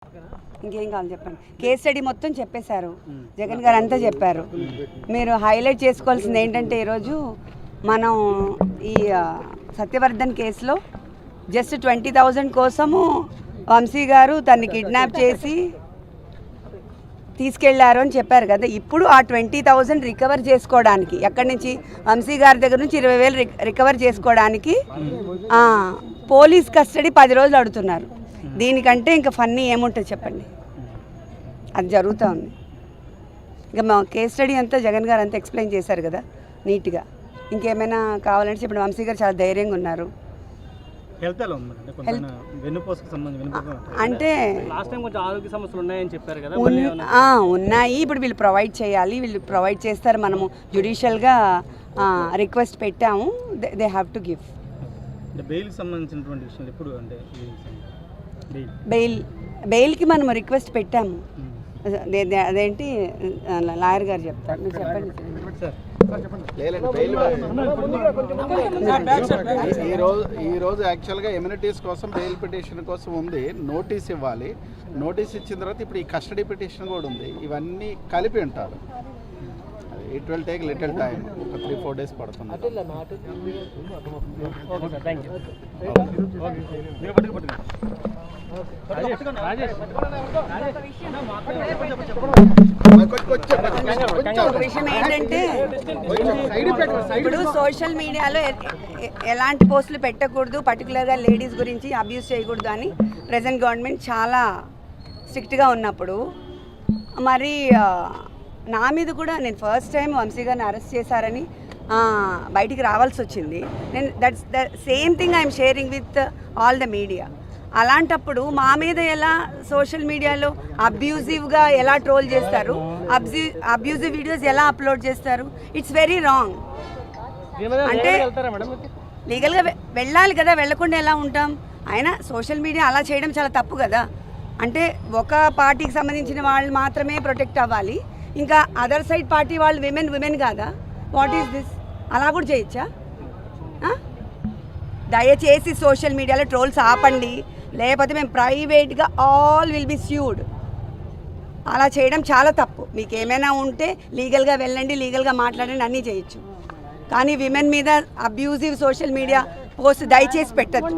ఇంకేం కావాలి చెప్పండి. కేస్ స్టడీ మొత్తం చెప్పేశారు, జగన్ గారు అంతా చెప్పారు. మీరు హైలైట్ చేసుకోవాల్సింది ఏంటంటే ఈరోజు మనం ఈ సత్యవర్ధన్ కేసులో జస్ట్ 20,000 కోసము వంశీ గారు తన్ని కిడ్నాప్ చేసి తీసుకెళ్లారు అని చెప్పారు కదా. ఇప్పుడు ఆ 20,000 రికవర్ చేసుకోవడానికి ఎక్కడి నుంచి, వంశీ గారి దగ్గర నుంచి 20,000 రికవర్ చేసుకోవడానికి పోలీస్ కస్టడీ 10 రోజులు అడుగుతున్నారు. దీనికంటే ఇంకా ఫన్నీ ఏముంటుంది చెప్పండి. అది జరుగుతూ ఉంది. ఇంకా మా కేస్ స్టడీ అంతా జగన్ గారు అంతా ఎక్స్ప్లెయిన్ చేశారు కదా నీట్గా. ఇంకేమైనా కావాలంటే చెప్పండి. వంశీ గారు చాలా ధైర్యంగా ఉన్నారు. అంటే ఉన్నాయి, ఇప్పుడు వీళ్ళు ప్రొవైడ్ చేయాలి, వీళ్ళు ప్రొవైడ్ చేస్తారు. మనము జ్యుడిషియల్గా రిక్వెస్ట్ పెట్టాము, దే హ్యావ్ టు గివ్. బెయిల్కి మనం రిక్వెస్ట్ పెట్టాము. అదేంటి లాయర్ గారు చెప్తారు, మీరు చెప్పండి. ఈరోజు యాక్చువల్గా ఎమ్యూనిటీస్ కోసం బెయిల్ పిటిషన్ కోసం ఉంది, నోటీస్ ఇవ్వాలి. నోటీస్ ఇచ్చిన తర్వాత ఇప్పుడు ఈ కస్టడీ పిటిషన్ కూడా ఉంది. ఇవన్నీ కలిపి ఉంటారు. It will take little time, ఒక 3-4 days పడుతుంది. విషయం ఏంటంటే ఇప్పుడు సోషల్ మీడియాలో ఎలాంటి పోస్టులు పెట్టకూడదు, పర్టికులర్గా లేడీస్ గురించి అబ్యూస్ చేయకూడదు అని ప్రెజెంట్ గవర్నమెంట్ చాలా స్ట్రిక్ట్గా ఉన్నప్పుడు మరి నా మీద కూడా నేను ఫస్ట్ టైం వంశీ గారిని అరెస్ట్ చేశారని బయటికి రావాల్సి వచ్చింది. నేను that's the same thing I'm sharing with all the media. అలాంటప్పుడు మా మీద ఎలా సోషల్ మీడియాలో అబ్యూజివ్గా ఎలా ట్రోల్ చేస్తారు, అబ్యూజివ్ వీడియోస్ ఎలా అప్లోడ్ చేస్తారు, ఇట్స్ వెరీ రాంగ్. అంటే లీగల్గా వెళ్ళాలి కదా, వెళ్ళకుండా ఎలా ఉంటాం? అయినా సోషల్ మీడియా అలా చేయడం చాలా తప్పు కదా. అంటే ఒక పార్టీకి సంబంధించిన వాళ్ళు మాత్రమే ప్రొటెక్ట్ అవ్వాలి, ఇంకా అదర్ సైడ్ పార్టీ వాళ్ళు విమెన్ కాదా? What is this? అలా కూడా చేయొచ్చా? దయచేసి సోషల్ మీడియాలో ట్రోల్స్ ఆపండి, లేకపోతే మేము ప్రైవేట్గా ఆల్ విల్ బి స్యూడ్. అలా చేయడం చాలా తప్పు. మీకు ఏమైనా ఉంటే లీగల్గా వెళ్ళండి, లీగల్గా మాట్లాడండి, అన్నీ చేయొచ్చు. కానీ విమెన్ మీద అబ్యూజివ్ సోషల్ మీడియా పోస్ట్ దయచేసి పెట్టద్దు.